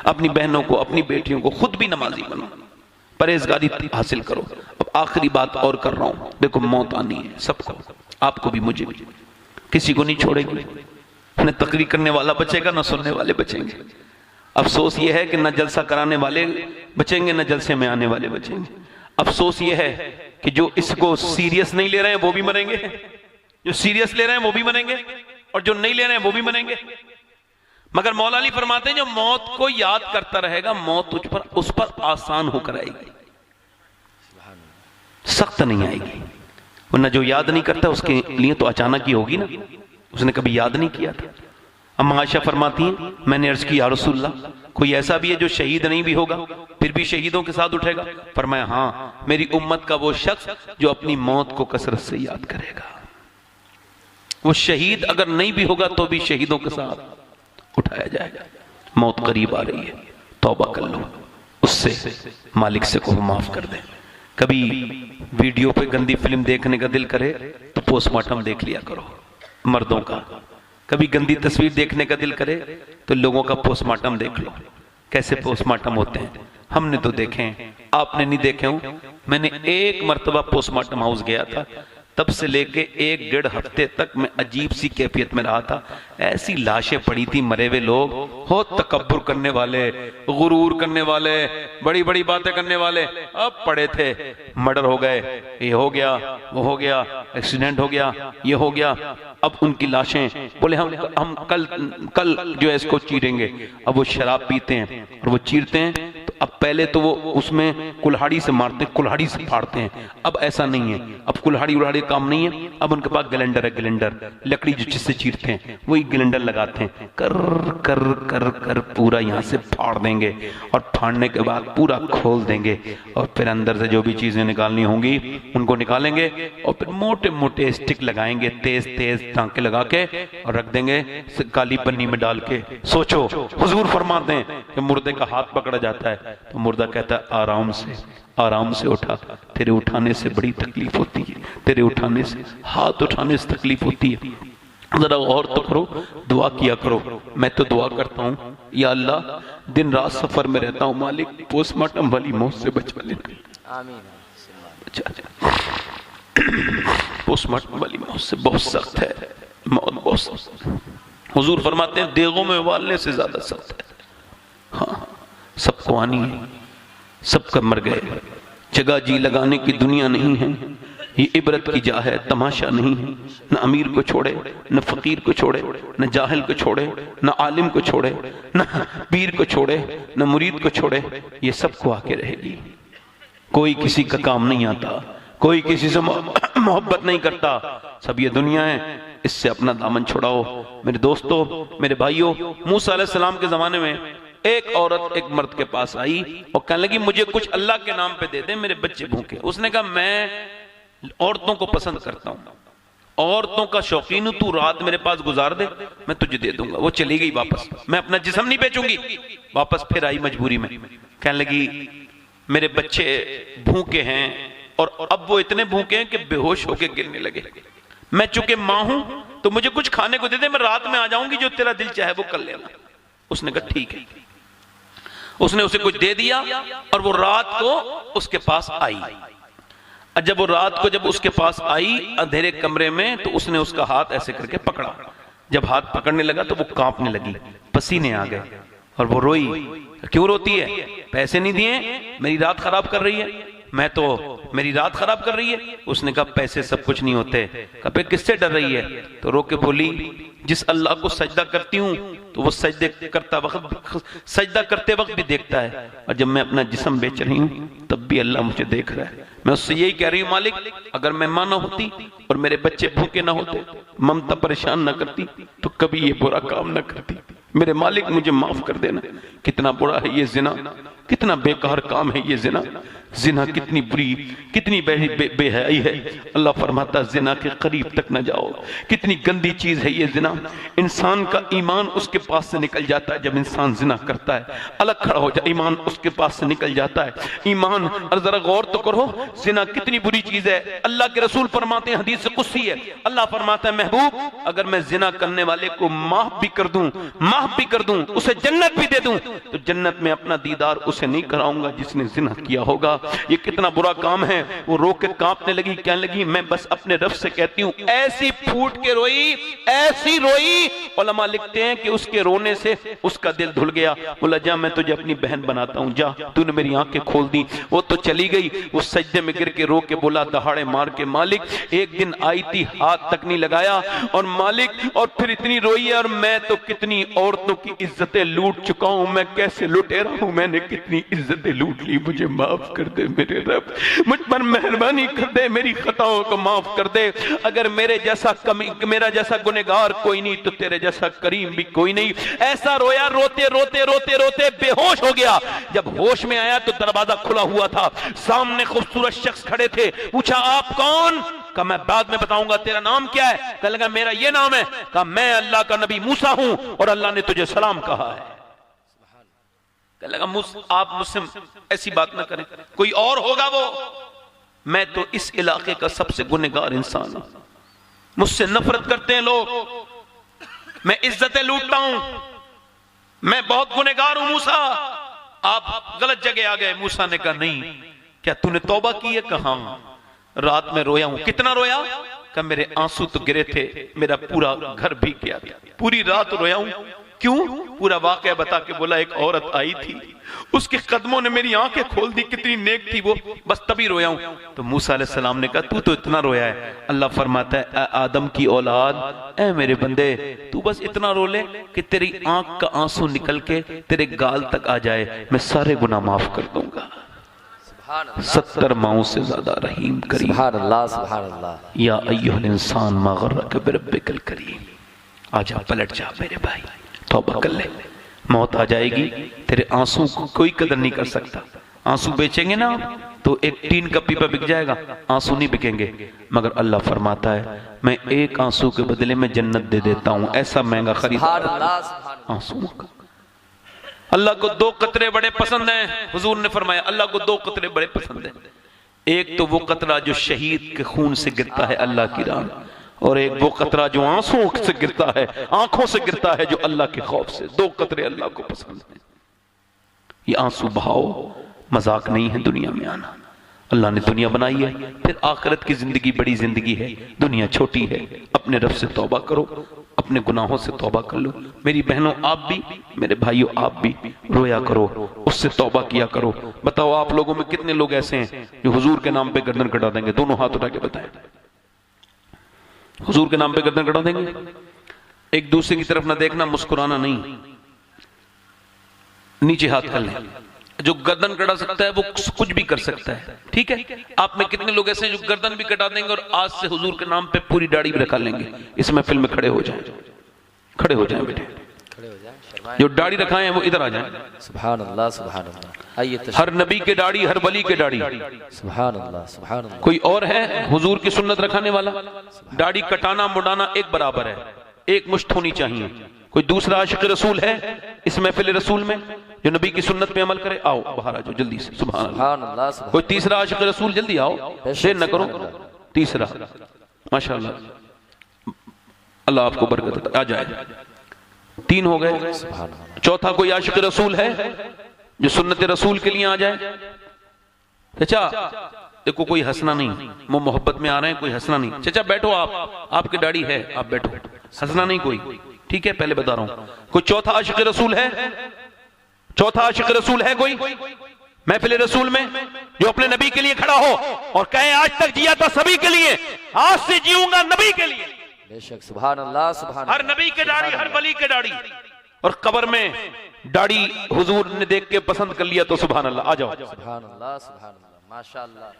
अपनी बहनों को, अपनी बेटियों को, खुद भी नमाजी बनो, परहेजगारी हासिल करो। अब आखिरी बात और कर रहा हूं, देखो मौत आनी है सबको, आपको भी मुझे भी, किसी को नहीं छोड़ेगी। न तकरीर करने वाला बचेगा, न सुनने वाले बचेंगे। अफसोस यह है कि न जलसा कराने वाले बचेंगे, न जलसे में आने वाले बचेंगे। अफसोस यह है कि जो इसको सीरियस नहीं ले रहे हैं वो भी मरेंगे, जो सीरियस ले रहे हैं वो भी मरेंगे, और जो नहीं ले रहे हैं वो भी मरेंगे। मगर मौला अली फरमाते हैं जो मौत को याद करता रहेगा मौत उस पर आसान होकर आएगी, सख्त नहीं आएगी। वरना जो याद नहीं करता उसके लिए तो अचानक ही होगी ना, उसने कभी याद नहीं किया था। अम्मा आयशा फरमाती हैं, मैंने अर्ज की या रसूलल्लाह, कोई ऐसा भी है जो शहीद नहीं भी होगा फिर भी शहीदों के साथ उठेगा? फरमाया हाँ, मेरी उम्मत का वो शख्स जो अपनी मौत को कसरत से याद करेगा। वो शहीद अगर नहीं भी होगा तो भी शहीदों के साथ उठाया जाएगा। मौत करीब आ रही है, तौबा कर लो, उससे मालिक से कहो माफ कर दे। कभी वीडियो पे गंदी फिल्म देखने का दिल करे तो पोस्टमार्टम देख लिया करो मर्दों का। कभी गंदी तस्वीर देखने का दिल करे तो लोगों का पोस्टमार्टम देख लो, कैसे पोस्टमार्टम होते हैं। हमने तो देखे हैं, आपने नहीं देखे हो। मैंने एक मर्तबा पोस्टमार्टम हाउस गया था, तब से लेके 1-1.5 हफ्ते तक मैं अजीब सी कैफियत में रहा था। ऐसी लाशें पड़ी थी, मरे हुए लोग, हो तकब्बुर करने वाले, गुरूर करने वाले, बड़ी बड़ी बातें करने वाले, अब पड़े थे। मर्डर हो गए, ये हो गया, वो हो गया, एक्सीडेंट हो गया, ये हो गया। अब उनकी लाशें बोले हम कल जो है इसको चीरेंगे। अब वो शराब पीते हैं और वो चीरते हैं तो अब पहले तो वो उसमें कुल्हाड़ी से मारते, कुल्हाड़ी से फाड़ते हैं। अब ऐसा नहीं है, अब कुल्हाड़ी उल्हाड़ी काम नहीं है, अब उनके पास ग्लेंडर है, ग्लेंडर लकड़ी जो जिससे चीरते हैं वही ग्लेंडर लगाते हैं, कर कर कर कर पूरा यहाँ से फाड़ देंगे और फाड़ने के बाद पूरा खोल देंगे और फिर अंदर से जो भी चीजें निकालनी होंगी उनको निकालेंगे और फिर मोटे मोटे स्टिक लगाएंगे, तेज तेज टांके लगा के और रख देंगे काली पन्नी में डाल के। सोचो, हुजूर फरमाते हैं कि मुर्दे का हाथ पकड़ा जाता है तो मुर्दा कहता है आराम से उठा, तेरे उठाने से बड़ी तकलीफ होती है, तेरे उठाने से, हाथ उठाने से तकलीफ होती है। जरा और तो करो, दुआ किया करो। मैं तो दुआ करता हूँ, या अल्लाह दिन रात सफर में रहता हूँ, मालिक पोस्टमार्टम वाली मौत से बचवा लेना। आमीन। पोस्टमार्टम वाली मौत से बहुत सख्त है, मौत बहुत सख्त। हुजूर फरमाते हैं देगों में उबालने से ज्यादा सख्त है। हाँ, सबको आनी है, सबका मर गए। जगह जी लगाने की दुनिया नहीं है, ये इबरत की जा है, तमाशा नहीं है। न अमीर को छोड़े, न फकीर को छोड़े, न जाहिल को छोड़े, न आलिम को छोड़े, न पीर को छोड़े, न मुरीद को छोड़े, ये सबको आके रहेगी। कोई किसी का काम नहीं आता, कोई किसी से मोहब्बत नहीं करता, सब ये दुनिया है, इससे अपना दामन छुड़ाओ। मेरे दोस्तों, मेरे भाइयों, मूसा अलैहि सलाम के जमाने में एक औरत एक मर्द के पास आई और कहने लगी मुझे कुछ अल्लाह के नाम पे दे दे, मेरे बच्चे भूखे। उसने कहा मैं औरतों को पसंद करता हूं, औरतों का शौकीन हूं, तू रात मेरे पास गुजार दे, मैं तुझे दे दूंगा। वो चली गई वापस, मैं अपना जिस्म नहीं बेचूंगी। वापस फिर आई मजबूरी में, कहने लगी मेरे बच्चे भूखे हैं और अब वो इतने भूखे हैं कि बेहोश होकर गिरने लगे। मैं चूंकि मां हूं तो मुझे कुछ खाने को दे दे, मैं रात में आ जाऊंगी, जो तेरा दिल चाहे वो कर लेना। उसने कहा ठीक है। उसने उसे कुछ दे दिया और वो रात को उसके पास आई। जब वो रात को जब उसके पास आई अंधेरे कमरे में, तो उसने उसका हाथ ऐसे करके पकड़ा। जब हाथ पकड़ने लगा तो वो कांपने लगी, पसीने आ गए और वो रोई। क्यों रोती है? पैसे नहीं दिए, मेरी रात खराब कर रही है, मैं तो मेरी रात खराब कर रही है। उसने कहा पैसे सब कुछ नहीं होते। कहा किससे डर रही है? तो रो के बोली जिस अल्लाह को सजदा करती हूँ तो वो सजदे करते वक्त भी देखता है, और जब मैं अपना जिस्म बेच रही हूँ तब भी अल्लाह मुझे देख रहा है। मैं उससे यही कह रही हूँ मालिक, अगर मैं मां ना होती और मेरे बच्चे भूखे ना होते, ममता परेशान ना करती, तो कभी ये बुरा काम ना करती। मेरे मालिक मुझे माफ कर देना। कितना बुरा है ये जिना, कितना बेकार काम है ये जिना। जिना कितनी बुरी, कितनी बेहयाई है। अल्लाह फरमाता जिना के करीब तक न जाओ। कितनी गंदी चीज है ये जिना। इंसान का ईमान उसके पास से निकल जाता है जब इंसान जिना करता है। अलग खड़ा हो जाए, ईमान उसके पास से निकल जाता है। ईमान, और जरा गौर तो करो जिना कितनी बुरी चीज है। अल्लाह के रसूल फरमाते हैं, हदीस कुदसी है, अल्लाह फरमाता है महबूब अगर मैं जिना करने वाले को माफ भी कर दूं, उसे जन्नत भी दे दूं, तो जन्नत में अपना दीदार उसे नहीं कराऊंगा जिसने जिना किया होगा। ये कितना बुरा काम है। वो रो के कांपने लगी, कहने लगी मैं बस अपने रब से कहती हूँ। ऐसी फूट के रोई, ऐसी रोई, उलमा लिखते हैं कि उसके रोने से उसका दिल धुल गया। बोला जा मैं तुझे अपनी बहन बनाता हूँ, जा तूने मेरी आंखें खोल दी। वो तो चली गई। वो सजदे में गिर के रो के बोला दहाड़े मार के, मालिक एक दिन आई थी हाथ तक नहीं लगाया, और मालिक और फिर इतनी रोई है, और मैं तो कितनी औरतों की इज्जतें लूट चुका हूँ, मैं कैसे लुटेरा हूँ, मैंने कितनी इज्जतें लूट ली, मुझे माफ कर दे मेरे रब, मुझ पर मेहरबानी कर दे, मेरी खताओं को माफ कर दे। अगर मेरा जैसा गुनहगार कोई नहीं तो तेरे जैसा करीम भी कोई नहीं। ऐसा रोया, रोते रोते रोते रोते बेहोश हो गया। जब होश में आया तो दरवाजा खुला हुआ था, सामने खूबसूरत शख्स खड़े थे। पूछा आप कौन? कहा मैं बाद में बताऊंगा, तेरा नाम क्या है? कहने लगा मेरा ये नाम है। कहा मैं अल्लाह का नबी मूसा हूं और अल्लाह ने तुझे सलाम कहा है। कहने लगा आप मुझसे ऐसी बात ना करें, कोई और होगा वो। मैं तो इस इलाके का सबसे गुनहगार इंसान हूं, मुझसे नफरत करते हैं लोग, मैं इज्जतें लूटता हूं, मैं बहुत गुनहगार हूं मूसा, आप गलत जगह आ गए। मूसा ने कहा नहीं, क्या तूने तौबा की है? कहा रात में रोया हूं। कितना रोया? कहा मेरे आंसू तो गिरे थे, मेरा पूरा घर भीग गया, पूरी रात रोया हूं। क्यों? पूरा वाकया बता के बोला एक औरत आई थी, उसके कदमों ने मेरी आंखें खोल दी, कितनी नेक थी वो, बस तभी रोया हूं। तो मूसा अलैहि सलाम ने कहा तू तो इतना रोया है। अल्लाह फरमाता है आदम की औलाद, ऐ मेरे बंदे तू बस इतना रो ले कि तेरी आंख का आंसू निकल के तेरे गाल तक आ जाए, मैं सारे गुनाह माफ कर दूंगा। 70 माओं से ज्यादा रहीम करीम। सुभान अल्लाह, सुभान अल्लाह। या अय्युहल इंसान मा गर्रक बिरब्बिकल करीम। आजा पलट जा मेरे भाई, तौबा कर ले, मौत आ जाएगी, तेरे आंसू को कोई कदर नहीं कर सकता। आंसू बेचेंगे ना तो एक टीन का पीपा बिक जाएगा, आंसू नहीं बिकेंगे। मगर अल्लाह फरमाता है मैं एक आंसू के बदले में जन्नत दे देता हूं, ऐसा महंगा खरीदार आंसू का। अल्लाह को 2 कतरे बड़े पसंद हैं। हुजूर ने फरमाया अल्लाह को 2 कतरे बड़े पसंद हैं। एक तो वो कतरा जो शहीद के खून से गिरता है अल्लाह की राह, और एक वो कतरा जो आंसुओं से गिरता है, आंखों से गिरता है जो अल्लाह के खौफ से। 2 कतरे अल्लाह को पसंद है। ये आंसू बहाओ, मजाक नहीं है दुनिया में आना। अल्लाह ने दुनिया बनाई है, फिर आखिरत की जिंदगी बड़ी जिंदगी है, दुनिया छोटी है। अपने रब से तौबा करो, अपने गुनाहों से तौबा कर लो। मेरी बहनों आप भी, मेरे भाइयों आप भी रोया करो, उससे तौबा किया करो। बताओ आप लोगों में कितने लोग ऐसे हैं जो हुजूर के नाम पे गर्दन कटा देंगे? दोनों हाथ उठा के बताएं। हुजूर के नाम पे गर्दन कटा देंगे? एक दूसरे की तरफ ना देखना, मुस्कुराना नहीं, नीचे हाथ कर लें। जो गर्दन कटा सकता है वो कुछ भी कर सकता है, ठीक है? आप में कितने लोग ऐसे हैं जो गर्दन भी कटा देंगे और आज से हुजूर के नाम पे पूरी दाढ़ी भी रखा लेंगे? इस महफिल में खड़े हो जाएं, खड़े हो जाएं बेटे, जो दाढ़ी रखाए हैं वो इधर आ जाएं। सुभान अल्लाह, सुभान अल्लाह। आइए हर नबी के दाढ़ी, हर वली के दाढ़ी। सुभान अल्लाह, सुभान अल्लाह। कोई और है हुजूर की सुन्नत रखाने वाला? दाढ़ी कटाना मुड़ाना एक बराबर है, एक मुश्त होनी चाहिए। कोई दूसरा आशिक रसूल है इस महफिल रसूल में जो नबी की सुन्नत पे अमल करे? आओ बाहर आ जाओ जल्दी से। सुभान अल्लाह। कोई तीसरा आशिक रसूल? जल्दी आओ, देर न करो। तीसरा, माशाअल्लाह, अल्लाह आपको बरकत आ जाए। 3 हो गए। चौथा कोई आशिक रसूल है जो सुन्नत रसूल के लिए आ जाए? चाचा देखो कोई हंसना नहीं, वो मोहब्बत में आ रहे हैं, कोई हंसना नहीं। चाचा बैठो, आप आपकी दाढ़ी है, आप बैठो, हंसना नहीं कोई, ठीक है? पहले बता रहा हूं, कोई चौथा आशिक रसूल है? चौथा आशिक रसूल है कोई महफिल रसूल में जो अपने नबी के लिए खड़ा हो और कहे आज तक जिया था सभी के लिए, आज से जीऊंगा नबी के लिए? बेशक, सुभान अल्लाह, सुभान हर नबी के दाढ़ी, हर वली के दाढ़ी, और कब्र में दाढ़ी हुजूर ने देख के पसंद कर लिया तो सुभान अल्लाह। आ जाओ, सुभान अल्लाह, सुभान अल्लाह, माशाअल्लाह,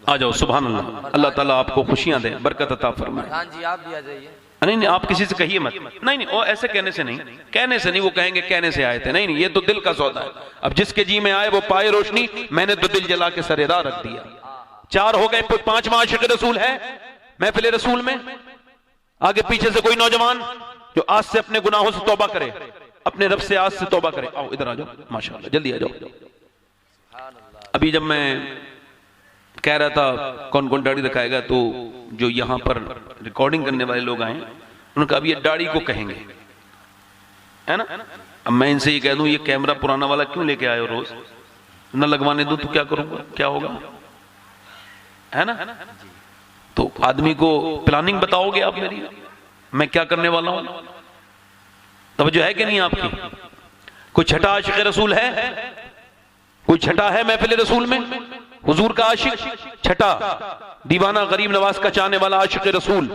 आ जाओ, सुभान अल्लाह। अल्लाह ताला आपको खुशियां दे, बरकत अता फरमाए। हाँ जी, आप भी आ जाइए। नहीं नहीं, आप किसी से कहिए मत, नहीं नहीं, वो ऐसे कहने से नहीं, कहने से नहीं, वो कहेंगे कहने से आए थे, नहीं नहीं, ये तो दिल का सौदा है। अब जिसके जी में आए वो पाए रोशनी, मैंने तो दिल जला के सरेदार रख दिया। 4 हो गए, 5वां आशिक रसूल है महफिल रसूल में। आगे पीछे से कोई नौजवान जो आज से अपने गुनाहों से तौबा करे, अपने रब से आज से तौबा करे। आओ इधर आ जाओ, माशाअल्लाह, जल्दी आ जाओ। अभी जब मैं कह रहा था कौन कौन दाढ़ी रखाएगा, तो जो यहाँ पर रिकॉर्डिंग करने वाले लोग आए उन्होंने कहा अब ये दाढ़ी को कहेंगे, है ना? अब मैं इनसे ये कह दूं ये कैमरा पुराना वाला क्यों लेके आए हो, रोज न लगवाने दूं तो क्या करूंगा, क्या होगा, है ना? तो आदमी को प्लानिंग बताओगे आप मेरी, मैं क्या करने वाला हूं? तवज्जो है कि नहीं आपकी? कोई छठा आशिक रसूल है? कोई छठा है महफिल रसूल में? हुजूर का आशिक छठा, दीवाना गरीब नवाज का चाहने वाला आशिक रसूल,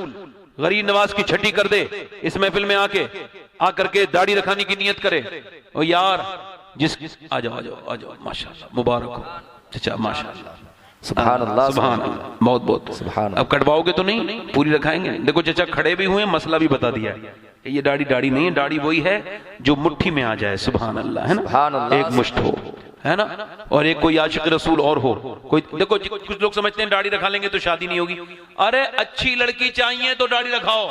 गरीब नवाज की छठी कर दे इस महफिल में आकर के दाढ़ी रखाने की नियत करे। ओ यार जिस आ जाओ आ जाओ आ जाओ, माशाअल्लाह, मुबारक हो चाचा, माशाअल्लाह, सुभान अल्लाह, सुभान अल्लाह, बहुत बहुत सुभान। अब कटवाओगे तो नहीं, पूरी रखाएंगे। देखो चाचा खड़े भी हुए, मसला भी बता दिया, ये दाढ़ी दाढ़ी नहीं है, दाढ़ी वही है जो मुट्ठी में आ जाए, सुभान अल्लाह, है ना? एक मुश्त हो, है ना? और एक कोई आशिक रसूल और हो। कोई देखो कुछ लोग समझते हैं दाढ़ी रखा लेंगे तो शादी नहीं होगी। अरे अच्छी लड़की चाहिए तो दाढ़ी रखाओ।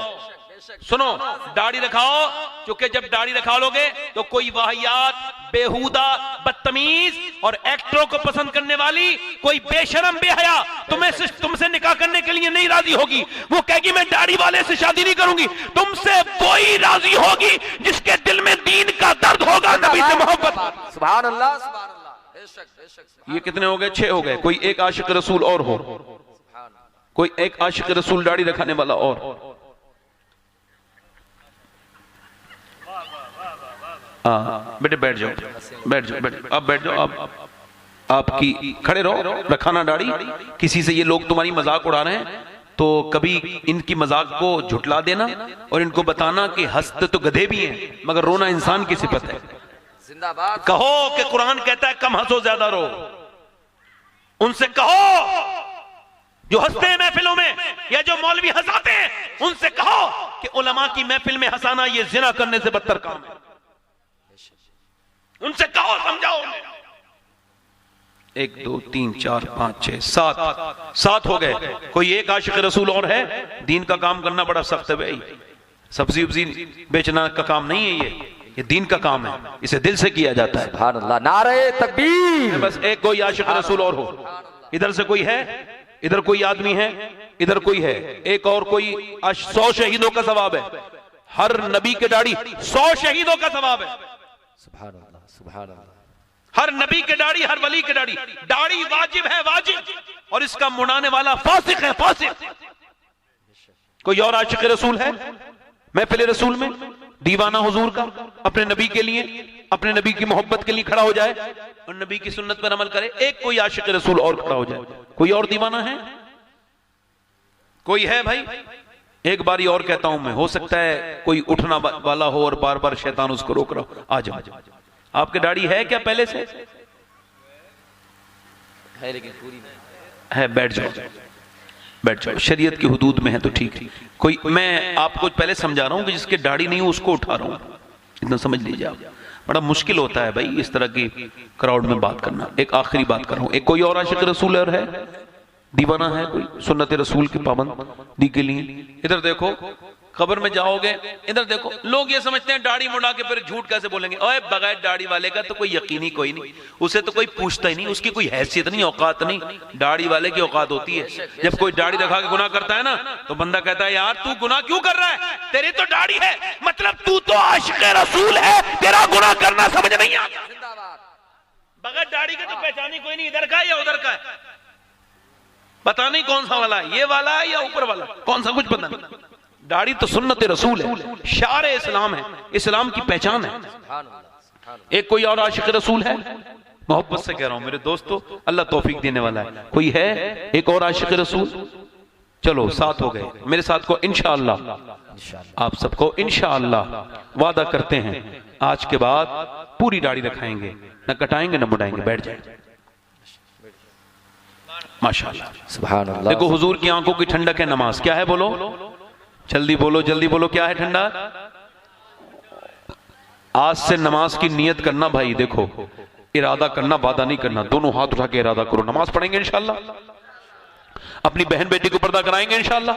सुनो, दाढ़ी रखाओ, क्योंकि जब दाढ़ी रखा लोगे तो कोई वाहियात, बेहुदा, बदतमीज और एक्टरों को पसंद करने वाली कोई बेशरम बेहया तुमसे निकाह करने के लिए नहीं राजी होगी। वो कहेगी मैं दाढ़ी वाले से शादी नहीं करूंगी। तुमसे वही राजी होगी जिसके दिल में दीन का दर्द होगा, नबी से मोहब्बत। सुभान अल्लाह, सुभान अल्लाह, बेशक बेशक। ये कितने हो गए? 6 हो गए। कोई एक आशिक रसूल और हो, कोई एक आशिक रसूल दाढ़ी रखाने वाला और। बेटे बैठ जाओ, बैठ जाओ, बैठ जाओ, अब बैठ जाओ। आपकी खड़े रहो, रखाना दाढ़ी। किसी से ये लोग तुम्हारी मजाक उड़ा रहे हैं तो कभी इनकी मजाक को झुटला देना और इनको बताना कि हंसते तो गधे भी हैं मगर रोना इंसान की सिफत है। जिंदाबाद। कहो कि कुरान कहता है कम हंसो ज्यादा रो। उनसे कहो जो हंसते हैं महफिलों में या जो मौलवी हंसाते हैं, उनसे कहो कि उलमा की महफिल में हंसाना ये जिना करने से बदतर काम है। उनसे कहो, समझाओ। 1 2 3 4 5 6 7 हो गए। कोई एक आशिक रसूल और है। दीन का काम करना बड़ा सख्त है भाई। सब्जी उब्जी बेचना का काम नहीं है ये दीन का काम है, इसे दिल से किया जाता है। सुभान अल्लाह, नारे तकबीर। बस एक कोई आशिक रसूल और हो। इधर से कोई है, इधर कोई आदमी है, इधर कोई है, एक और कोई। 100 शहीदों का सवाब है। हर नबी के दाढ़ी 100 शहीदों का सवाब है। सुभान अल्लाह, सुभान अल्लाह। हर नबी के दाढ़ी, हर वली के दाढ़ी। दाढ़ी वाजिब है, वाजिब, और इसका मुड़ाने वाला फासिक है, फासिक। कोई और आशिक रसूल है महफिल रसूल में? दीवाना हुजूर का, अपने नबी के लिए, अपने नबी की मोहब्बत के लिए खड़ा हो जाए और नबी की सुन्नत पर अमल करे। एक कोई आशिक रसूल और खड़ा हो जाए। कोई और दीवाना है? कोई है भाई? एक बारी और कहता हूं मैं, हो सकता है कोई उठना वाला हो और बार बार शैतान उसको रोक रहा हो। आ जाओ। आपके दाढ़ी है क्या पहले से? है लेकिन पूरी नहीं है। बैठ जाओ, बैठ जाओ। शरीयत की हुदूद में है तो ठीक है। कोई, मैं आपको पहले समझा रहा हूं कि जिसके दाढ़ी नहीं हो उसको उठा रहा हूं, इतना समझ लीजिए आप। बड़ा मुश्किल होता है भाई इस तरह की क्राउड में बात करना। एक आखिरी बात कर रहा हूं। एक कोई और आशिक रसूल और है? दीवाना है कोई सुन्नत रसूल के पाबंदी के लिए? इधर देखो, कब्र में जाओगे, इधर देखो। लोग ये समझते हैं दाढ़ी मुड़ा के फिर झूठ कैसे बोलेंगे। ओए बगैर दाढ़ी वाले का तो कोई यकीनी कोई नहीं, उसे तो कोई पूछता ही नहीं, उसकी कोई हैसियत नहीं, औकात नहीं। दाढ़ी वाले की औकात होती है। जब कोई दाढ़ी रखा के गुनाह करता है ना तो बंदा कहता है यार तू गुनाह क्यों कर रहा है, तेरी तो दाढ़ी है, मतलब तू तो आशिक रसूल है, तेरा गुनाह करना समझ नहीं आता। बगैर दाढ़ी के तो पहचान ही कोई नहीं, इधर का है या उधर का है, पता नहीं कौन सा वाला है, ये वाला है या ऊपर वाला, कौन सा कुछ पता नहीं। दाढ़ी तो सुन्नत रसूल है, शार इस्लाम है, इस्लाम की पहचान है। एक कोई और आशिक रसूल है? मोहब्बत से कह रहा हूं मेरे दोस्तों, अल्लाह तौफीक देने वाला है। कोई है एक और आशिक रसूल? चलो 7 हो गए, मेरे साथ को इंशाअल्लाह आप सबको इंशाअल्लाह वादा करते हैं आज के बाद पूरी दाढ़ी रखाएंगे, न कटाएंगे न मुड़ाएंगे। बैठ जाए माशाअल्लाह सुभान अल्लाह। देखो हुजूर की आंखों की ठंडक है नमाज। क्या है बोलो, जल्दी बोलो, जल्दी बोलो, क्या है ठंडा? आज से नमाज की नियत करना भाई, देखो इरादा करना, वादा नहीं करना, दोनों हाथ उठा के इरादा करो, नमाज पढ़ेंगे इंशाअल्लाह, अपनी बहन बेटी को पर्दा कराएंगे इंशाअल्लाह,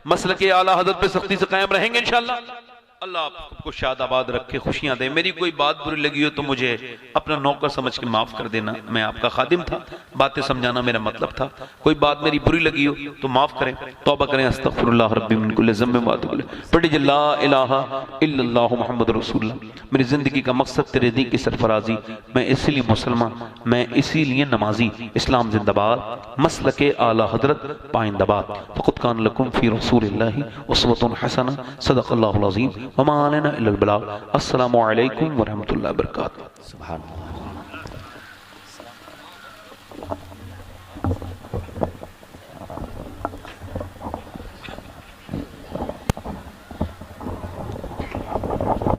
मसलक के आला हजरत पे सख्ती से कायम रहेंगे इंशाअल्लाह। अल्लाह आपको शाद आबाद रखे, खुशियां दे। मेरी कोई बात बुरी लगी हो तो मुझे अपना नौकर समझ के माफ कर देना, मैं आपका खादिम था, बातें समझाना मेरा मतलब था। कोई बात मेरी बुरी लगी हो तो माफ करें, तौबा करें। अस्तगफिरुल्लाह रब्बी मिन कुल्लि ज़ंबिन व अतूबु इलैह। पढ़िए ला इलाहा इल्लल्लाहु मुहम्मदुर रसूलुल्लाह। मेरी जिंदगी का मकसद तेरे दी की सरफराजी, मैं इसीलिए मुसलमान, मैं इसीलिए नमाजी। इस्लाम जिंदाबाद, मसलके आला हजरत पाइंदाबाद। फ़क़द कान लकुम फ़ी रसूलिल्लाहि उस्वतुन हसना। सदक़ल्लाहुल अज़ीम। वमा अलैना इल्लल बलाग। अस्सलामु अलैकुम व रहमतुल्लाहि व बरकातुहू। सुभान अल्लाह।